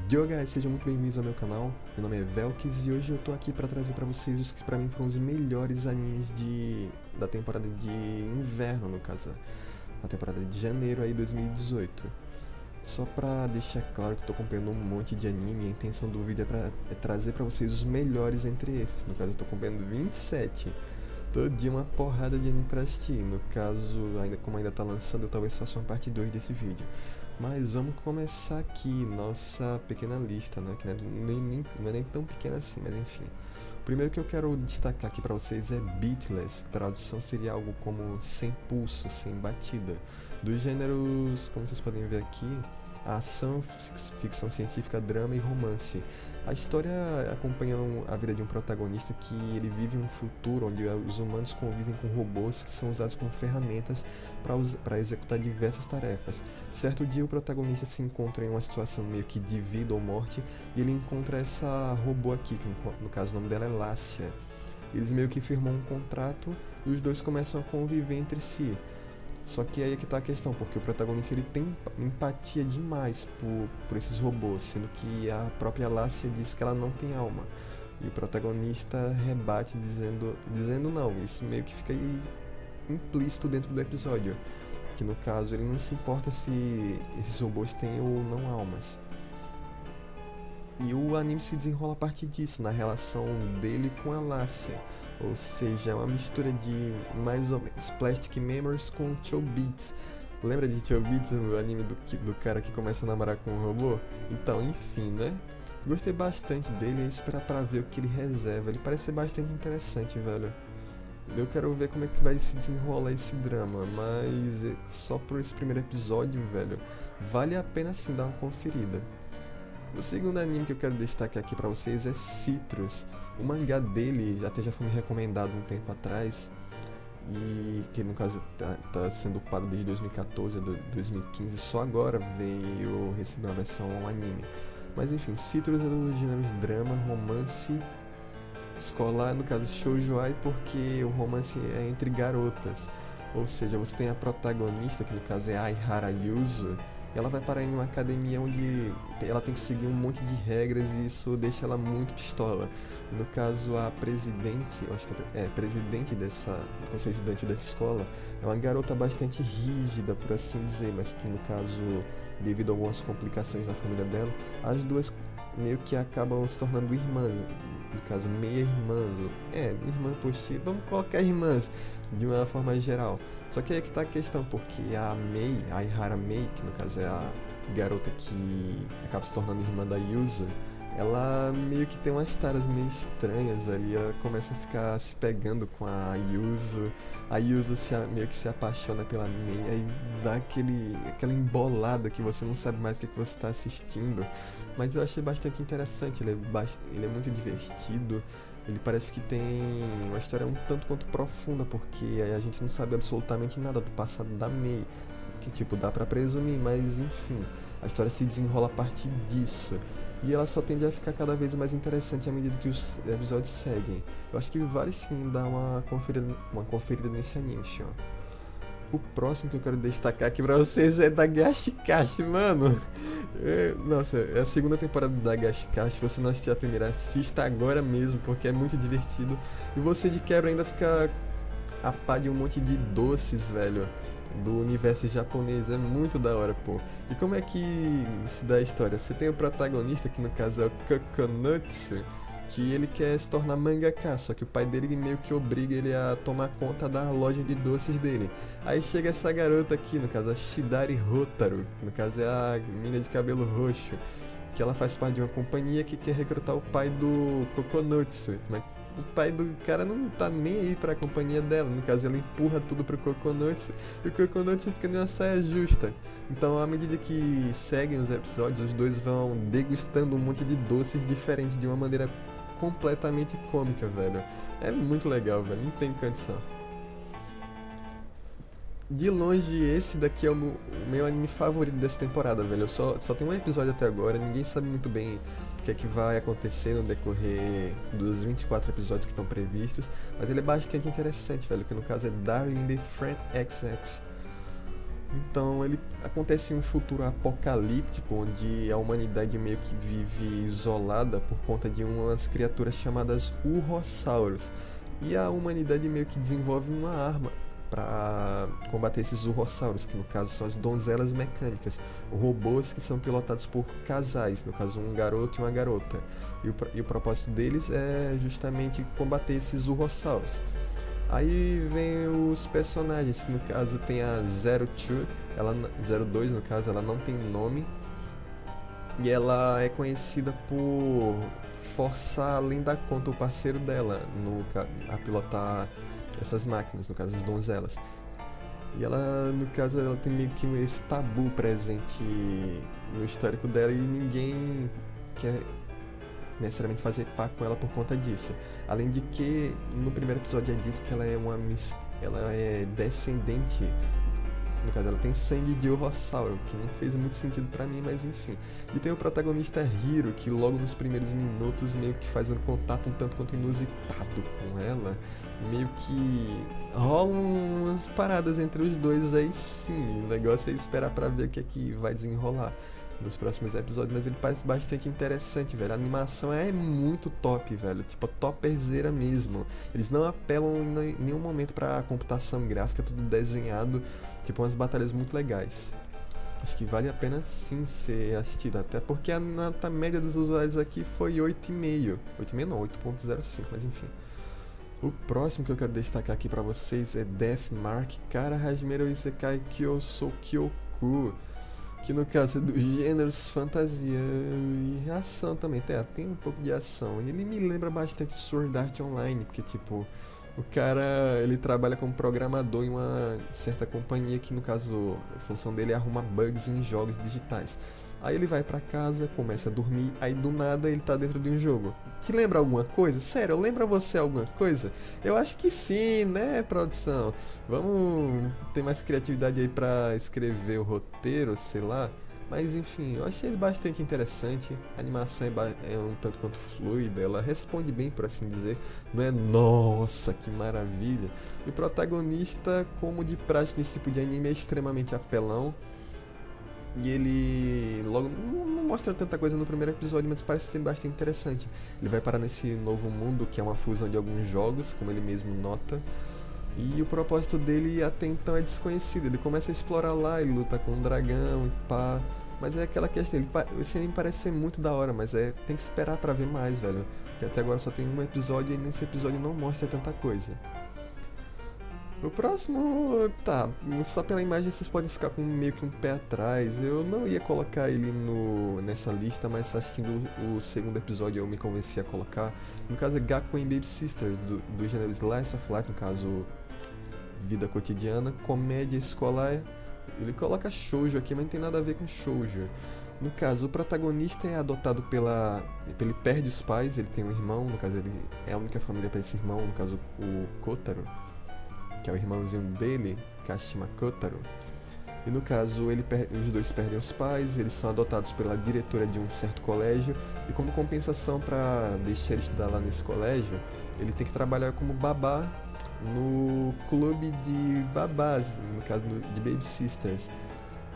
Yo guys, sejam muito bem-vindos ao meu canal. Meu nome é Velkis e hoje eu tô aqui pra trazer pra vocês os que pra mim foram os melhores animes da temporada de inverno, no caso, a temporada de janeiro aí 2018. Só pra deixar claro que eu tô acompanhando um monte de anime, a intenção do vídeo é trazer pra vocês os melhores entre esses. No caso, eu tô acompanhando 27. Todo dia uma porrada de anime pra assistir. No caso, como ainda tá lançando, eu talvez faça uma parte 2 desse vídeo. Mas vamos começar aqui nossa pequena lista, né? Que não é nem tão pequena assim, mas enfim. O primeiro que eu quero destacar aqui pra vocês é Beatless, que tradução seria algo como sem pulso, sem batida. Dos gêneros, como vocês podem ver aqui, ação, ficção científica, drama e romance. A história acompanha a vida de um protagonista que ele vive um futuro onde os humanos convivem com robôs que são usados como ferramentas para executar diversas tarefas. Certo dia o protagonista se encontra em uma situação meio que de vida ou morte e ele encontra essa robô aqui, que no caso o nome dela é Lácia. Eles meio que firmam um contrato e os dois começam a conviver entre si. Só que aí é que tá a questão, porque o protagonista ele tem empatia demais por esses robôs, sendo que a própria Lácia diz que ela não tem alma. E o protagonista rebate dizendo não, isso meio que fica aí implícito dentro do episódio. Que no caso ele não se importa se esses robôs têm ou não almas. E o anime se desenrola a partir disso, na relação dele com a Lácia. Ou seja, é uma mistura de mais ou menos Plastic Memories com Chobits. Lembra de Chobits, o anime do cara que começa a namorar com um robô? Então, enfim, né? Gostei bastante dele e esperar pra ver o que ele reserva. Ele parece ser bastante interessante, velho. Eu quero ver como é que vai se desenrolar esse drama, mas só por esse primeiro episódio, velho, vale a pena sim dar uma conferida. O segundo anime que eu quero destacar aqui pra vocês é Citrus. O mangá dele já foi me recomendado um tempo atrás, e que no caso tá sendo upado desde 2014 a 2015, só agora veio receber uma versão anime. Mas enfim, Citrus é dos gêneros drama, romance, escolar, no caso shoujoai, porque o romance é entre garotas. Ou seja, você tem a protagonista, que no caso é Aihara Yuzu. Ela vai parar em uma academia onde ela tem que seguir um monte de regras e isso deixa ela muito pistola. No caso, a presidente, eu acho que presidente do conselho estudante dessa escola, é uma garota bastante rígida, por assim dizer, mas que no caso, devido a algumas complicações na família dela, as duas meio que acabam se tornando irmãs. No caso, meia-irmãs. Irmã possível, vamos colocar irmãs de uma forma geral. Só que aí é que tá a questão, porque a Mei, a Ihara Mei, que no caso é a garota que acaba se tornando irmã da Yuzu, ela meio que tem umas taras meio estranhas ali, ela começa a ficar se pegando com a Yuzu meio que se apaixona pela Mei, aí dá aquela embolada que você não sabe mais o que você está assistindo. Mas eu achei bastante interessante, ele é muito divertido. Ele parece que tem uma história um tanto quanto profunda, porque a gente não sabe absolutamente nada do passado da Mei, que tipo, dá pra presumir, mas enfim, a história se desenrola a partir disso. E ela só tende a ficar cada vez mais interessante à medida que os episódios seguem. Eu acho que vale sim dar uma conferida nesse anime, senhor. O próximo que eu quero destacar aqui pra vocês é da Gashikashi, mano. Nossa, é a segunda temporada da Gashikashi. Se você não assistiu a primeira, assista agora mesmo, porque é muito divertido. E você de quebra ainda fica a par de um monte de doces, velho, do universo japonês. É muito da hora, pô. E como é que se dá a história? Você tem o protagonista, que no caso é o Kokonotsu, que ele quer se tornar mangaka, só que o pai dele meio que obriga ele a tomar conta da loja de doces dele. Aí chega essa garota aqui, no caso a Shidari Hotaru, que no caso é a mina de cabelo roxo, que ela faz parte de uma companhia que quer recrutar o pai do Kokonotsu, mas o pai do cara não tá nem aí pra companhia dela, no caso ela empurra tudo pro Kokonotsu e o Kokonotsu fica numa saia justa. Então à medida que seguem os episódios, os dois vão degustando um monte de doces diferentes de uma maneira completamente cômica, velho. É muito legal, velho, não tem condição. De longe, esse daqui é o meu anime favorito dessa temporada, velho. Eu só tem um episódio até agora, ninguém sabe muito bem o que é que vai acontecer no decorrer dos 24 episódios que estão previstos, mas ele é bastante interessante, velho, que no caso é Darling in the Friend XX. Então ele acontece em um futuro apocalíptico onde a humanidade meio que vive isolada por conta de umas criaturas chamadas Urrossauros. E a humanidade meio que desenvolve uma arma para combater esses Urrossauros, que no caso são as donzelas mecânicas, robôs que são pilotados por casais, no caso um garoto e uma garota. E o propósito deles é justamente combater esses Urrossauros. Aí vem os personagens, que no caso tem a Zero Two, ela, 02 no caso, ela não tem nome. E ela é conhecida por forçar além da conta o parceiro dela a pilotar essas máquinas, no caso as donzelas. E ela, no caso, ela tem meio que esse tabu presente no histórico dela e ninguém quer necessariamente fazer par com ela por conta disso. Além de que no primeiro episódio é dito que ela é descendente, no caso ela tem sangue de Urrossauro, que não fez muito sentido pra mim, mas enfim. E tem o protagonista Hiro, que logo nos primeiros minutos meio que faz um contato um tanto quanto inusitado com ela, meio que rolam umas paradas entre os dois aí sim. O negócio é esperar pra ver o que é que vai desenrolar nos próximos episódios, mas ele parece bastante interessante, velho. A animação é muito top, velho, tipo topperzeira mesmo. Eles não apelam em nenhum momento pra computação gráfica, tudo desenhado, tipo umas batalhas muito legais. Acho que vale a pena sim ser assistido, até porque a nota média dos usuários aqui foi 8,5. 8,5 não, 8,05, mas enfim. O próximo que eu quero destacar aqui pra vocês é Deathmark Kara Hajime Isekai Kyosou Kyoku, que no caso é dos gêneros fantasia e ação também, tem um pouco de ação. E ele me lembra bastante Sword Art Online, porque tipo, o cara, ele trabalha como programador em uma certa companhia que no caso, a função dele é arrumar bugs em jogos digitais. Aí ele vai pra casa, começa a dormir, aí do nada ele tá dentro de um jogo. Te lembra alguma coisa? Sério, lembra você alguma coisa? Eu acho que sim, né, produção? Vamos ter mais criatividade aí pra escrever o roteiro, sei lá. Mas enfim, eu achei ele bastante interessante. A animação é um tanto quanto fluida, ela responde bem, por assim dizer. Não é nossa, que maravilha. E o protagonista, como de praxe nesse tipo de anime, é extremamente apelão. E ele logo não mostra tanta coisa no primeiro episódio, mas parece ser bastante interessante. Ele vai parar nesse novo mundo, que é uma fusão de alguns jogos, como ele mesmo nota. E o propósito dele até então é desconhecido. Ele começa a explorar lá, ele luta com um dragão e pá. Mas é aquela questão, esse anime parece ser muito da hora, mas tem que esperar pra ver mais, velho. Que até agora só tem um episódio e nesse episódio não mostra tanta coisa. O próximo, só pela imagem vocês podem ficar com meio que um pé atrás. Eu não ia colocar ele nessa lista, mas assistindo o segundo episódio eu me convenci a colocar. No caso é Gakuen Baby Sister, do gênero Slice of Life, no caso vida cotidiana, comédia escolar. Ele coloca shoujo aqui, mas não tem nada a ver com shoujo. No caso, o protagonista é adotado ele perde os pais, ele tem um irmão, no caso ele é a única família para esse irmão, no caso o Kotaro, que é o irmãozinho dele, Kashima Kotaro. E no caso, os dois perdem os pais, eles são adotados pela diretora de um certo colégio, e como compensação para deixar ele estudar lá nesse colégio, ele tem que trabalhar como babá no clube de babás, no caso de Baby Sisters.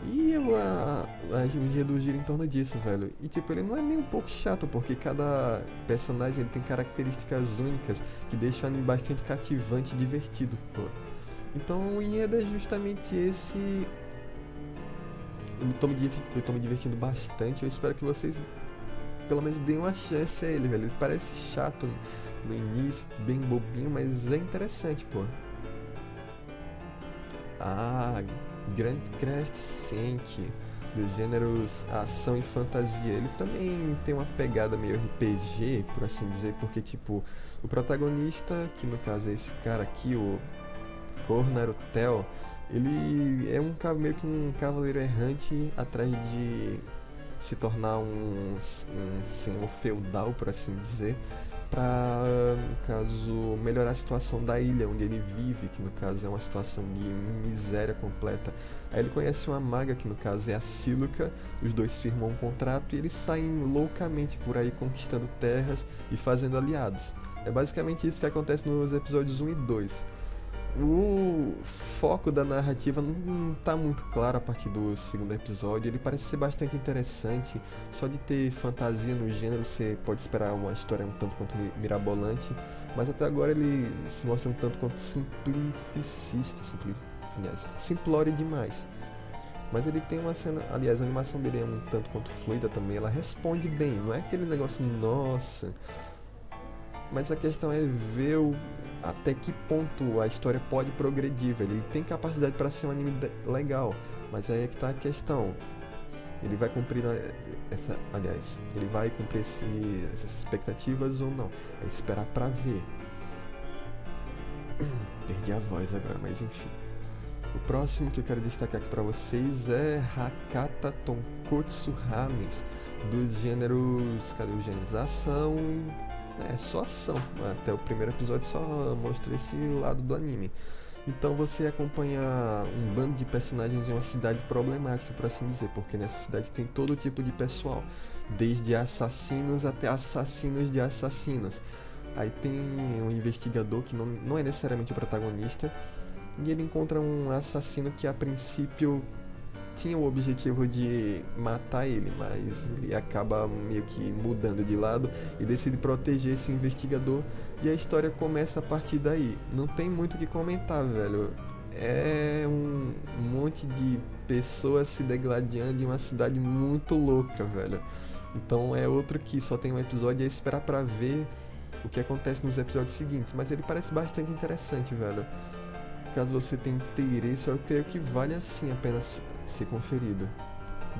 E a enredo gira em torno disso, velho. E tipo, ele não é nem um pouco chato, porque cada personagem ele tem características únicas que deixam o anime bastante cativante e divertido, pô. Então o enredo é justamente esse. Eu tô me divertindo bastante. Eu espero que vocês pelo menos deem uma chance a ele, velho. Ele parece chato no início, bem bobinho, mas é interessante, pô. Grand Crest Senki, dos gêneros ação e fantasia. Ele também tem uma pegada meio RPG, por assim dizer, porque tipo, o protagonista, que no caso é esse cara aqui, o Kornarutel, ele é meio que um cavaleiro errante atrás de se tornar um senhor feudal, por assim dizer, para, no caso, melhorar a situação da ilha onde ele vive, que no caso é uma situação de miséria completa. Aí ele conhece uma maga, que no caso é a Siluca, os dois firmam um contrato e eles saem loucamente por aí conquistando terras e fazendo aliados. É basicamente isso que acontece nos episódios 1 e 2. O foco da narrativa não tá muito claro a partir do segundo episódio. Ele parece ser bastante interessante. Só de ter fantasia no gênero, você pode esperar uma história um tanto quanto mirabolante. Mas até agora ele se mostra um tanto quanto simplório demais. Mas ele tem uma cena, aliás, a animação dele é um tanto quanto fluida também. Ela responde bem, não é aquele negócio, nossa. Mas a questão é ver até que ponto a história pode progredir, velho. Ele tem capacidade para ser um anime legal, mas aí é que tá a questão. Ele vai cumprir ele vai cumprir essas expectativas ou não? É esperar pra ver. Perdi a voz agora, mas enfim. O próximo que eu quero destacar aqui pra vocês é Hakata Tonkotsu Rames, dos gêneros, cadê os gêneros? Ação, só ação. Até o primeiro episódio só mostra esse lado do anime. Então você acompanha um bando de personagens em uma cidade problemática, por assim dizer, porque nessa cidade tem todo tipo de pessoal, desde assassinos até assassinos de assassinos. Aí tem um investigador que não é necessariamente o protagonista, e ele encontra um assassino que a princípio tinha o objetivo de matar ele, mas ele acaba meio que mudando de lado e decide proteger esse investigador, e a história começa a partir daí. Não tem muito o que comentar, velho. É um monte de pessoas se degladiando em uma cidade muito louca, velho. Então é outro que só tem um episódio e é esperar pra ver o que acontece nos episódios seguintes, mas ele parece bastante interessante, velho. Caso você tenha interesse, eu creio que vale assim apenas ser conferido.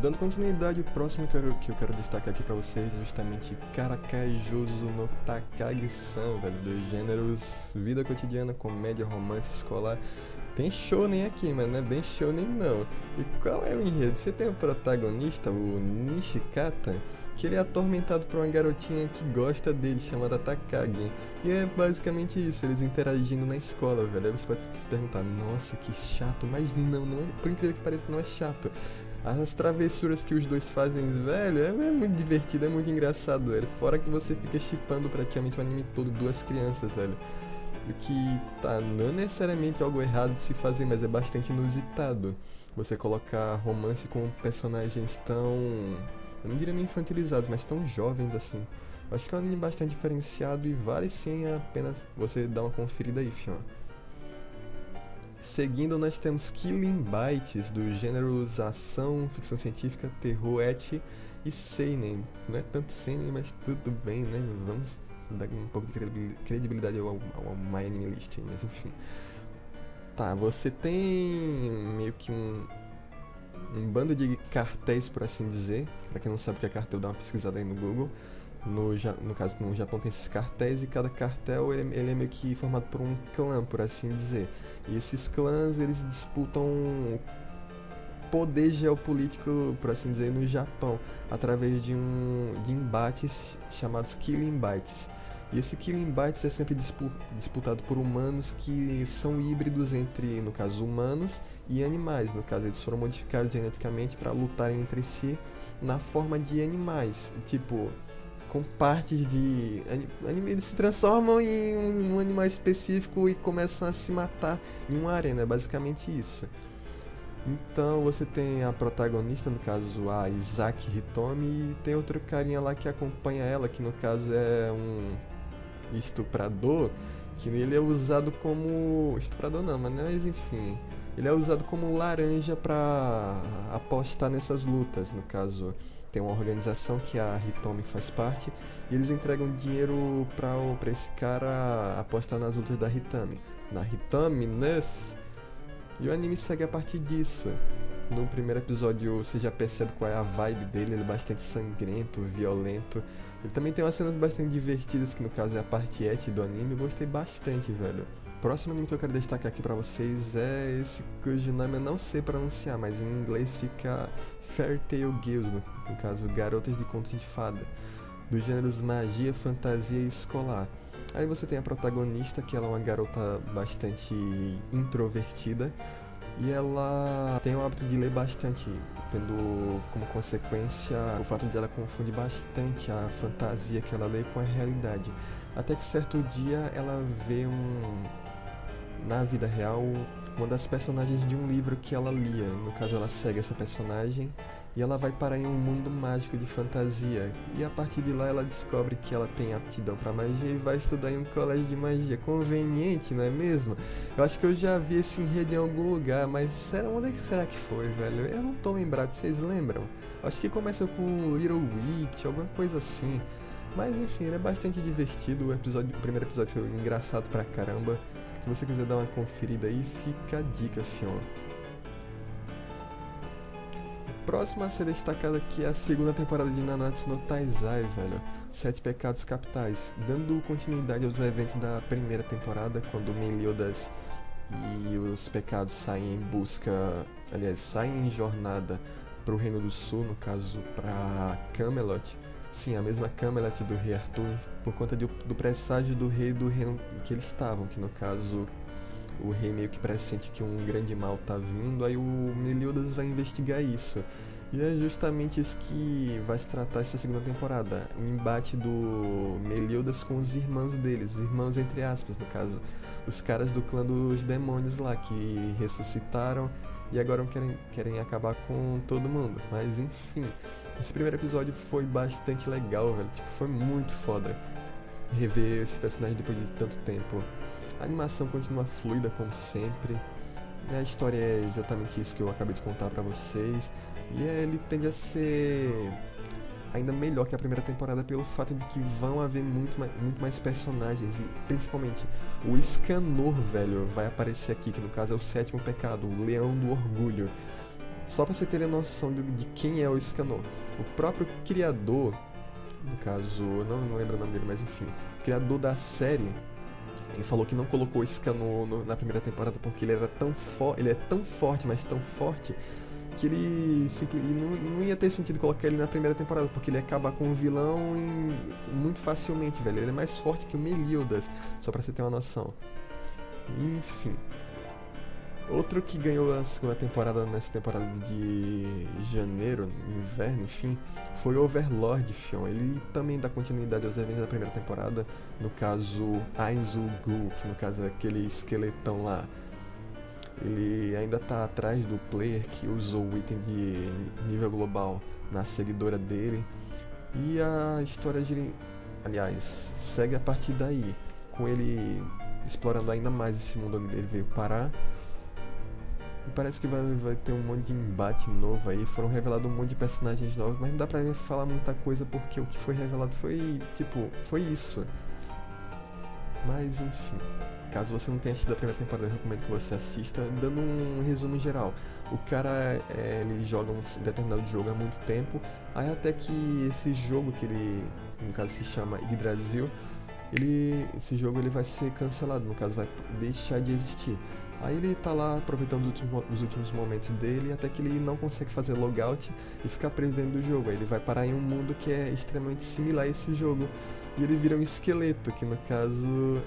Dando continuidade, o próximo que eu quero destacar aqui pra vocês é justamente Karakai Jouzu no Takagi-san, velho, dos gêneros vida cotidiana, comédia, romance escolar. Tem shonen aqui, mas não é bem shonen não. E qual é o enredo? Você tem o protagonista, o Nishikata, que ele é atormentado por uma garotinha que gosta dele, chamada Takagi. E é basicamente isso, eles interagindo na escola, velho. Aí você pode se perguntar, nossa, que chato, mas não é, por incrível que pareça, não é chato. As travessuras que os dois fazem, velho, é muito divertido, é muito engraçado, velho. Fora que você fica shippando praticamente o anime todo, duas crianças, velho. O que tá não necessariamente algo errado de se fazer, mas é bastante inusitado. Você colocar romance com personagens tão, eu não diria nem infantilizados, mas tão jovens assim. Eu acho que é um anime bastante diferenciado e vale sim apenas você dar uma conferida aí, fião. Seguindo, nós temos Killing Bites, dos gêneros ação, ficção científica, terror, ecchi e seinen. Não é tanto seinen, mas tudo bem, né? Vamos dar um pouco de credibilidade ao My Anime List, mas enfim. Tá, você tem meio que um bando de cartéis, por assim dizer. Pra quem não sabe o que é cartel, dá uma pesquisada aí no Google. No caso, no Japão tem esses cartéis, e cada cartel ele é meio que formado por um clã, por assim dizer. E esses clãs, eles disputam poder geopolítico, por assim dizer, no Japão, através de embates chamados Killing Bites. E esse Killing Bites é sempre disputado por humanos que são híbridos entre, no caso, humanos e animais. No caso, eles foram modificados geneticamente para lutarem entre si na forma de animais, tipo, com partes de anime. Eles se transformam em um animal específico e começam a se matar em uma arena, é basicamente isso. Então você tem a protagonista, no caso a Isaki Hitomi, e tem outro carinha lá que acompanha ela, que no caso é um estuprador, que ele é usado como... estuprador não, mas enfim, ele é usado como laranja pra apostar nessas lutas. No caso, tem uma organização que a Hitomi faz parte, e eles entregam dinheiro pra esse cara apostar nas lutas da Hitomi. Na Hitomi, e o anime segue a partir disso. No primeiro episódio você já percebe qual é a vibe dele, ele é bastante sangrento, violento. Ele também tem umas cenas bastante divertidas, que no caso é a parte ecchi do anime. Eu gostei bastante, velho. O próximo anime que eu quero destacar aqui pra vocês é esse cujo nome eu não sei pronunciar, mas em inglês fica Fairy Tail Girls, no caso Garotas de Contos de Fada, dos gêneros magia, fantasia e escolar. Aí você tem a protagonista, que ela é uma garota bastante introvertida, e ela tem o hábito de ler bastante, tendo como consequência o fato de ela confundir bastante a fantasia que ela lê com a realidade. Até que certo dia ela vê na vida real, uma das personagens de um livro que ela lia. No caso, ela segue essa personagem e ela vai parar em um mundo mágico de fantasia. E a partir de lá ela descobre que ela tem aptidão para magia e vai estudar em um colégio de magia. Conveniente, não é mesmo? Eu acho que eu já vi esse enredo em algum lugar, mas onde é que será que foi, velho? Eu não tô lembrado, vocês lembram? Acho que começa com Little Witch, alguma coisa assim. Mas enfim, ele é bastante divertido. O primeiro episódio foi engraçado pra caramba. Se você quiser dar uma conferida aí, fica a dica, fião. Próximo a ser destacado aqui é a segunda temporada de Nanatsu no Taizai, velho. 7 Pecados Capitais, dando continuidade aos eventos da primeira temporada, quando Meliodas e os pecados saem em busca, aliás, saem em jornada pro Reino do Sul, no caso pra Camelot. Sim, a mesma Camelot do rei Arthur, por conta do presságio do reino que eles estavam, que no caso o rei meio que pressente que um grande mal tá vindo, aí o Meliodas vai investigar isso. E é justamente isso que vai se tratar essa segunda temporada, o embate do Meliodas com os irmãos deles, irmãos entre aspas no caso, os caras do clã dos demônios lá, que ressuscitaram e agora querem acabar com todo mundo. Mas enfim, esse primeiro episódio foi bastante legal, velho, tipo, foi muito foda rever esse personagem depois de tanto tempo. A animação continua fluida como sempre, a história é exatamente isso que eu acabei de contar pra vocês, e ele tende a ser ainda melhor que a primeira temporada pelo fato de que vão haver muito mais personagens, e principalmente o Escanor, velho, vai aparecer aqui, que no caso é o 7º pecado, o Leão do Orgulho. Só pra você ter noção de quem é o Escanor, o próprio criador, no caso, não lembro o nome dele, mas enfim, o criador da série, ele falou que não colocou o Escanor na primeira temporada porque ele é tão forte, mas tão forte, que ele não ia ter sentido colocar ele na primeira temporada, porque ele ia acabar com o vilão muito facilmente, velho. Ele é mais forte que o Meliodas, só pra você ter uma noção. Enfim. Outro que ganhou a segunda temporada nessa temporada de janeiro, inverno, enfim, foi o Overlord, fião. Ele também dá continuidade aos eventos da primeira temporada, no caso Ainzul-Gu, que no caso é aquele esqueletão lá. Ele ainda tá atrás do player que usou o item de nível global na seguidora dele. E a história segue a partir daí, com ele explorando ainda mais esse mundo onde ele veio parar. E parece que vai ter um monte de embate novo aí, foram revelados um monte de personagens novos, mas não dá pra falar muita coisa porque o que foi revelado foi isso. Mas enfim, caso você não tenha assistido a primeira temporada, eu recomendo que você assista, dando um resumo geral. O cara, ele joga um determinado jogo há muito tempo, aí até que esse jogo que ele, no caso se chama Yggdrasil, esse jogo ele vai ser cancelado, no caso vai deixar de existir. Aí ele tá lá aproveitando os últimos momentos dele, até que ele não consegue fazer logout e ficar preso dentro do jogo. Aí ele vai parar em um mundo que é extremamente similar a esse jogo. E ele vira um esqueleto, que no caso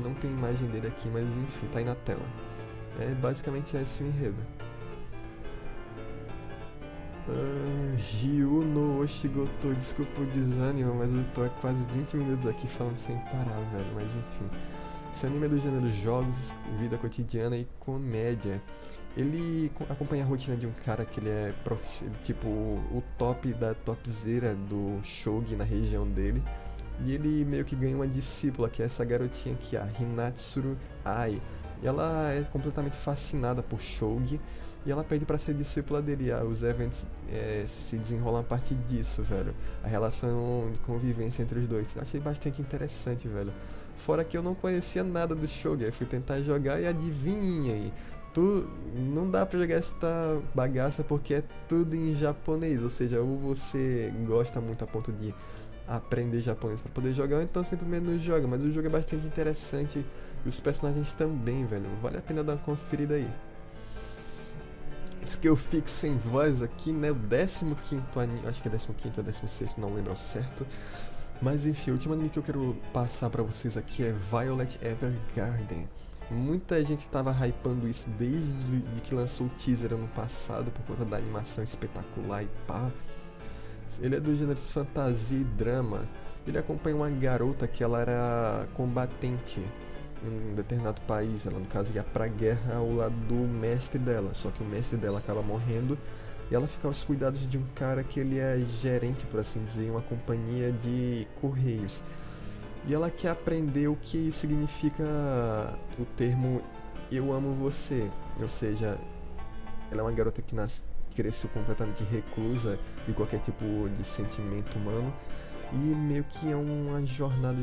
não tem imagem dele aqui, mas enfim, tá aí na tela. Basicamente esse o enredo. Ryu no Oshigoto, desculpa o desânimo, mas eu tô há quase 20 minutos aqui falando sem parar, velho, mas enfim. Esse anime é do gênero jogos, vida cotidiana e comédia. Ele acompanha a rotina de um cara que ele é tipo o top da topzera do shogi na região dele. E ele meio que ganha uma discípula, que é essa garotinha aqui, a Hinatsuru Ai. E ela é completamente fascinada por shogi e ela pede pra ser discípula dele. Os eventos se desenrolam a partir disso, velho. A relação de convivência entre os dois. Achei bastante interessante, velho. Fora que eu não conhecia nada do shogi, aí fui tentar jogar e adivinha aí. Não dá pra jogar esta bagaça porque é tudo em japonês, ou seja, ou você gosta muito a ponto de aprender japonês pra poder jogar, ou então simplesmente não joga, mas o jogo é bastante interessante e os personagens também, velho, vale a pena dar uma conferida aí. Antes que eu fique sem voz aqui, né, o 15º anime, acho que é 15º ou 16º, não lembro ao certo, mas enfim, o último anime que eu quero passar pra vocês aqui é Violet Evergarden. Muita gente tava hypando isso desde que lançou o teaser ano passado por conta da animação espetacular e pá. Ele é do gênero de fantasia e drama. Ele acompanha uma garota que ela era combatente um determinado país. Ela, no caso, ia pra guerra ao lado do mestre dela, só que o mestre dela acaba morrendo e ela fica aos cuidados de um cara que ele é gerente, por assim dizer, em uma companhia de correios. E ela quer aprender o que significa o termo "eu amo você", ou seja, ela é uma garota que cresceu completamente reclusa de qualquer tipo de sentimento humano. E meio que é uma jornada,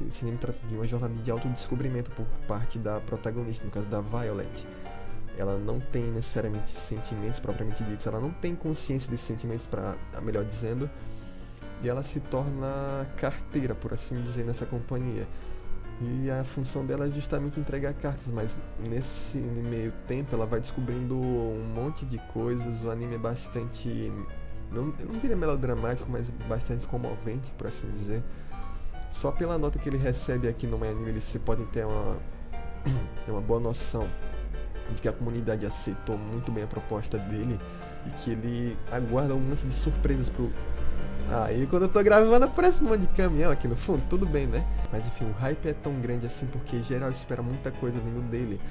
esse anime trata de uma jornada de autodescobrimento por parte da protagonista, no caso da Violet. Ela não tem necessariamente sentimentos propriamente ditos, ela não tem consciência desses sentimentos, melhor dizendo, e ela se torna carteira, por assim dizer, nessa companhia. E a função dela é justamente entregar cartas, mas nesse meio tempo ela vai descobrindo um monte de coisas. O anime é bastante, eu não diria melodramático, mas bastante comovente, por assim dizer. Só pela nota que ele recebe aqui no My Anime, você pode ter uma boa noção de que a comunidade aceitou muito bem a proposta dele e que ele aguarda um monte de surpresas pro... E quando eu tô gravando aparece um monte de caminhão aqui no fundo, tudo bem, né? Mas enfim, o hype é tão grande assim porque geral espera muita coisa vindo dele.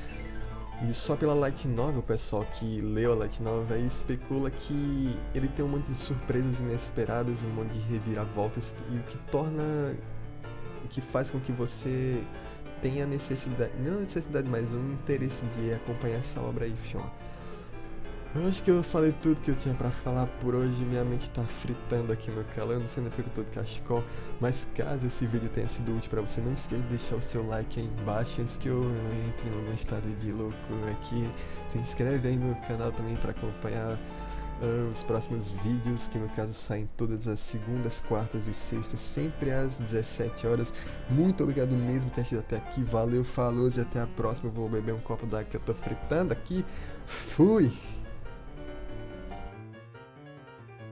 E só pela Light Novel, o pessoal que leu a Light Novel aí especula que ele tem um monte de surpresas inesperadas, um monte de reviravoltas, e o que faz com que você tenha necessidade, não necessidade, mas um interesse de acompanhar essa obra aí, fiona. Eu acho que eu falei tudo que eu tinha pra falar por hoje, minha mente tá fritando aqui no calor, eu não sei nem porque eu tô de cachecol, mas caso esse vídeo tenha sido útil pra você, não esqueça de deixar o seu like aí embaixo antes que eu entre no estado de loucura aqui. Se inscreve aí no canal também pra acompanhar os próximos vídeos, que no caso saem todas as segundas, quartas e sextas, sempre às 17 horas. Muito obrigado mesmo por ter assistido até aqui, valeu, falou e até a próxima. Eu vou beber um copo d'água que eu tô fritando aqui, fui!